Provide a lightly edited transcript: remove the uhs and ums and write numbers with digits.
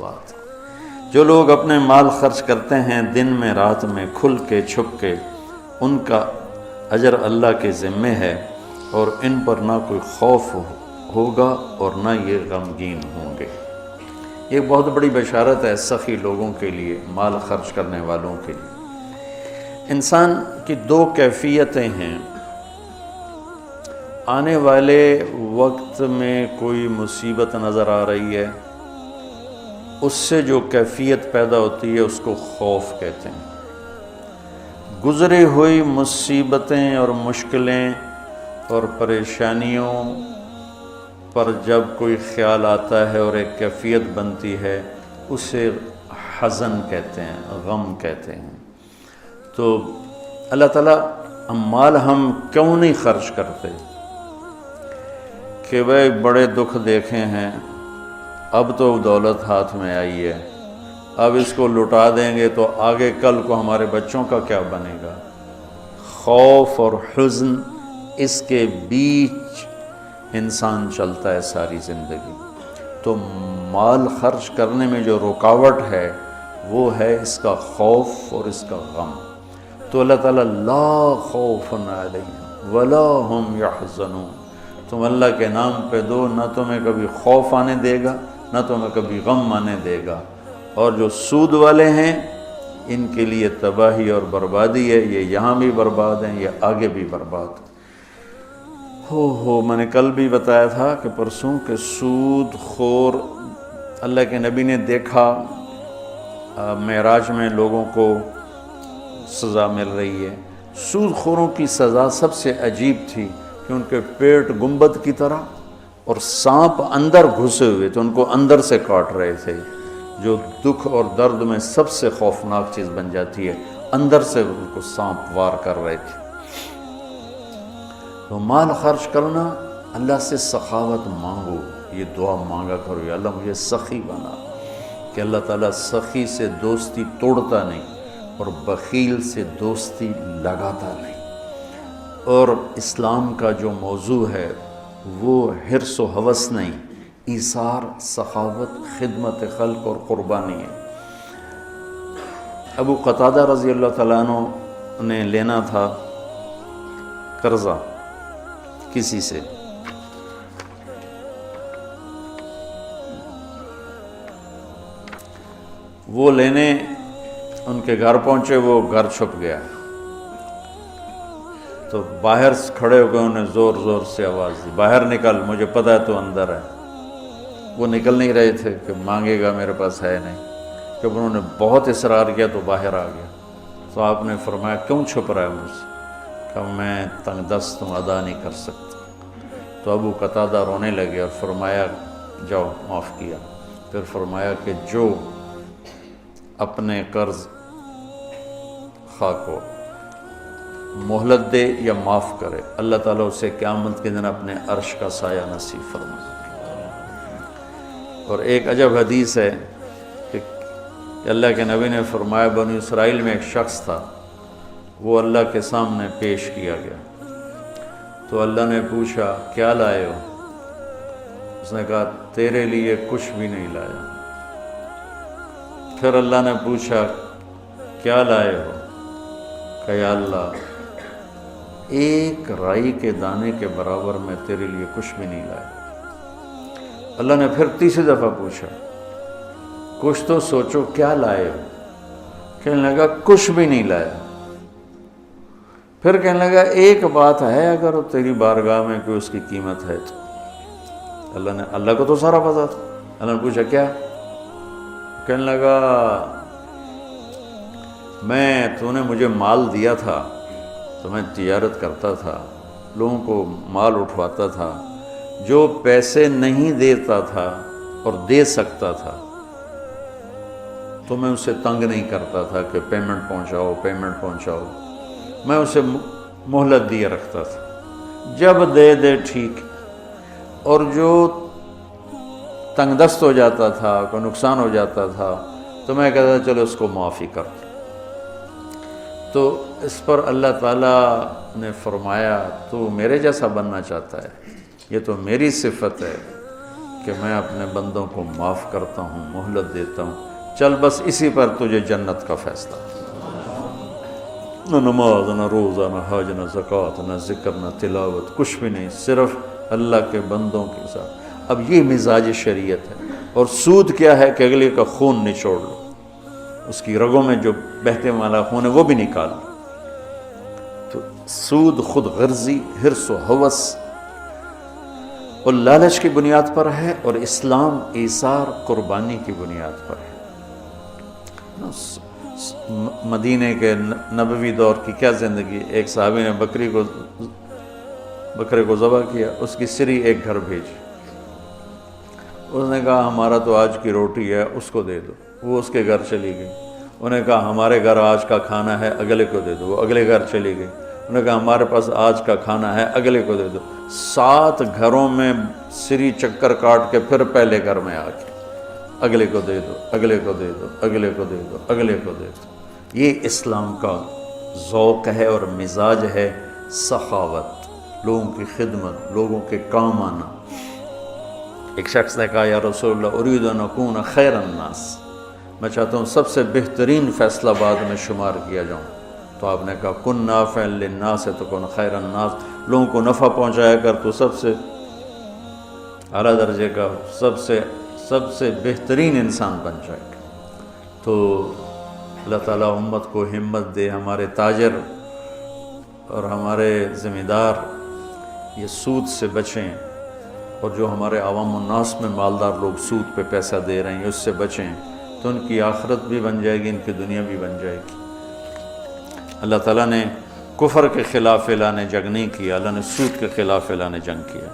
بات جو لوگ اپنے مال خرچ کرتے ہیں دن میں رات میں کھل کے چھپ کے، ان کا اجر اللہ کے ذمے ہے اور ان پر نہ کوئی خوف ہوگا اور نہ یہ غمگین ہوں گے۔ یہ بہت بڑی بشارت ہے سخی لوگوں کے لیے، مال خرچ کرنے والوں کے لیے۔ انسان کی دو کیفیتیں ہیں، آنے والے وقت میں کوئی مصیبت نظر آ رہی ہے، اس سے جو کیفیت پیدا ہوتی ہے اس کو خوف کہتے ہیں۔ گزری ہوئی مصیبتیں اور مشکلیں اور پریشانیوں پر جب کوئی خیال آتا ہے اور ایک کیفیت بنتی ہے، اسے حزن کہتے ہیں، غم کہتے ہیں۔ تو اللہ تعالیٰ مال ہم کیوں نہیں خرچ کرتے کہ بھائی بڑے دکھ دیکھے ہیں، اب تو دولت ہاتھ میں آئی ہے، اب اس کو لٹا دیں گے تو آگے کل کو ہمارے بچوں کا کیا بنے گا۔ خوف اور حزن، اس کے بیچ انسان چلتا ہے ساری زندگی۔ تو مال خرچ کرنے میں جو رکاوٹ ہے وہ ہے اس کا خوف اور اس کا غم۔ تو اللہ تعالیٰ لا خوف علیہم ولا ہم یحزنون، تم اللہ کے نام پہ دو، نہ تمہیں کبھی خوف آنے دے گا نہ تمہیں کبھی غم آنے دے گا۔ اور جو سود والے ہیں ان کے لیے تباہی اور بربادی ہے، یہ یہاں بھی برباد ہیں، یہ آگے بھی برباد۔ میں نے کل بھی بتایا تھا کہ پرسوں کہ سود خور اللہ کے نبی نے دیکھا معراج میں لوگوں کو سزا مل رہی ہے۔ سود خوروں کی سزا سب سے عجیب تھی کہ ان کے پیٹ گنبد کی طرح اور سانپ اندر گھسے ہوئے تھے، ان کو اندر سے کاٹ رہے تھے، جو دکھ اور درد میں سب سے خوفناک چیز بن جاتی ہے، اندر سے ان کو سانپ وار کر رہے تھے۔ تو مال خرچ کرنا، اللہ سے سخاوت مانگو، یہ دعا مانگا کرو، یا اللہ مجھے سخی بنا، کہ اللہ تعالیٰ سخی سے دوستی توڑتا نہیں اور بخیل سے دوستی لگاتا نہیں۔ اور اسلام کا جو موضوع ہے وہ حرص و ہوس نہیں، ایثار، سخاوت، خدمت خلق اور قربانی ہے۔ ابو قتادہ رضی اللہ تعالیٰ عنہ نے لینا تھا قرضہ کسی سے، وہ لینے ان کے گھر پہنچے، وہ گھر چھپ گیا، تو باہر کھڑے ہو گئے، انہیں زور زور سے آواز دی، باہر نکل، مجھے پتہ ہے تو اندر ہے۔ وہ نکل نہیں رہے تھے کہ مانگے گا، میرے پاس ہے نہیں۔ جب انہوں نے بہت اصرار کیا تو باہر آ گیا، تو آپ نے فرمایا کیوں چھپ رہا ہے مجھ سے؟ کہ میں تنگ دست ہوں، ادا نہیں کر سکتا۔ تو ابو قتادہ رونے لگے اور فرمایا جاؤ، معاف کیا۔ پھر فرمایا کہ جو اپنے قرض خواہ کو مہلت دے یا معاف کرے، اللہ تعالیٰ اسے قیامت کے دن اپنے عرش کا سایہ نصیب فرمائے۔ اور ایک عجب حدیث ہے کہ اللہ کے نبی نے فرمایا بنی اسرائیل میں ایک شخص تھا، وہ اللہ کے سامنے پیش کیا گیا، تو اللہ نے پوچھا کیا لائے ہو؟ اس نے کہا تیرے لیے کچھ بھی نہیں لایا۔ پھر اللہ نے پوچھا کیا لائے ہو؟ کہ یا اللہ ایک رائی کے دانے کے برابر میں تیرے لیے کچھ بھی نہیں لایا۔ اللہ نے پھر تیسری دفعہ پوچھا کچھ تو سوچو کیا لائے ہو؟ کہنے لگا کچھ بھی نہیں لایا۔ پھر کہنے لگا ایک بات ہے، اگر تیری بارگاہ میں کوئی اس کی قیمت ہے تو۔ اللہ کو تو سارا پتا تھا۔ اللہ نے پوچھا کیا؟ کہنے لگا تو نے مجھے مال دیا تھا تو میں تجارت کرتا تھا، لوگوں کو مال اٹھواتا تھا، جو پیسے نہیں دیتا تھا اور دے سکتا تھا تو میں اسے تنگ نہیں کرتا تھا کہ پیمنٹ پہنچاؤ، میں اسے مہلت دیے رکھتا تھا، جب دے دے ٹھیک۔ اور جو تنگ دست ہو جاتا تھا، کوئی نقصان ہو جاتا تھا تو میں کہتا تھا چلو اس کو معافی کر دو۔ تو اس پر اللہ تعالیٰ نے فرمایا تو میرے جیسا بننا چاہتا ہے، یہ تو میری صفت ہے کہ میں اپنے بندوں کو معاف کرتا ہوں، مہلت دیتا ہوں، چل بس اسی پر تجھے جنت کا فیصلہ۔ نہ نماز، نہ روزہ، نہ حج، نہ زکوٰۃ، نہ ذکر، نہ تلاوت، کچھ بھی نہیں، صرف اللہ کے بندوں کے ساتھ۔ اب یہ مزاج شریعت ہے۔ اور سود کیا ہے کہ اگلے کا خون نچوڑ لو، اس کی رگوں میں جو بہتے والا خون ہے وہ بھی نکال لو۔ تو سود خود غرضی، حرص و ہوس اور لالچ کی بنیاد پر ہے، اور اسلام ایثار، قربانی کی بنیاد پر ہے۔ مدینے کے نبوی دور کی کیا زندگی، ایک صحابی نے بکرے کو ذبح کیا، اس کی سری ایک گھر بھیجی، اس نے کہا ہمارا تو آج کی روٹی ہے، اس کو دے دو، وہ اس کے گھر چلی گئی۔ انہوں نے کہا ہمارے گھر آج کا کھانا ہے، اگلے کو دے دو، وہ اگلے گھر چلی گئی۔ انہوں نے کہا ہمارے پاس آج کا کھانا ہے، اگلے کو دے دو۔ 7 گھروں میں سری چکر کاٹ کے پھر پہلے گھر میں آ کے اگلے کو دے دو، اگلے کو دے دو، اگلے کو دے دو، اگلے کو دے دو۔ یہ اسلام کا ذوق ہے اور مزاج ہے، سخاوت، لوگوں کی خدمت، لوگوں کے کام آنا۔ ایک شخص نے کہا یا رسول اللہ ارید ان اکون خیر الناس، میں چاہتا ہوں سب سے بہترین فیصلہ بعد میں شمار کیا جاؤں۔ تو آپ نے کہا کن نافعا للناس تکن خیر الناس، لوگوں کو نفع پہنچایا کر تو سب سے اعلیٰ درجے کا، سب سے بہترین انسان بن جائے گا۔ تو اللہ تعالیٰ امت کو ہمت دے، ہمارے تاجر اور ہمارے ذمہ دار یہ سود سے بچیں، اور جو ہمارے عوام الناس میں مالدار لوگ سود پہ پیسہ دے رہے ہیں اس سے بچیں، تو ان کی آخرت بھی بن جائے گی، ان کی دنیا بھی بن جائے گی۔ اللہ تعالیٰ نے کفر کے خلاف اعلان جنگ نہیں کیا، اللہ نے سود کے خلاف اعلان جنگ کیا۔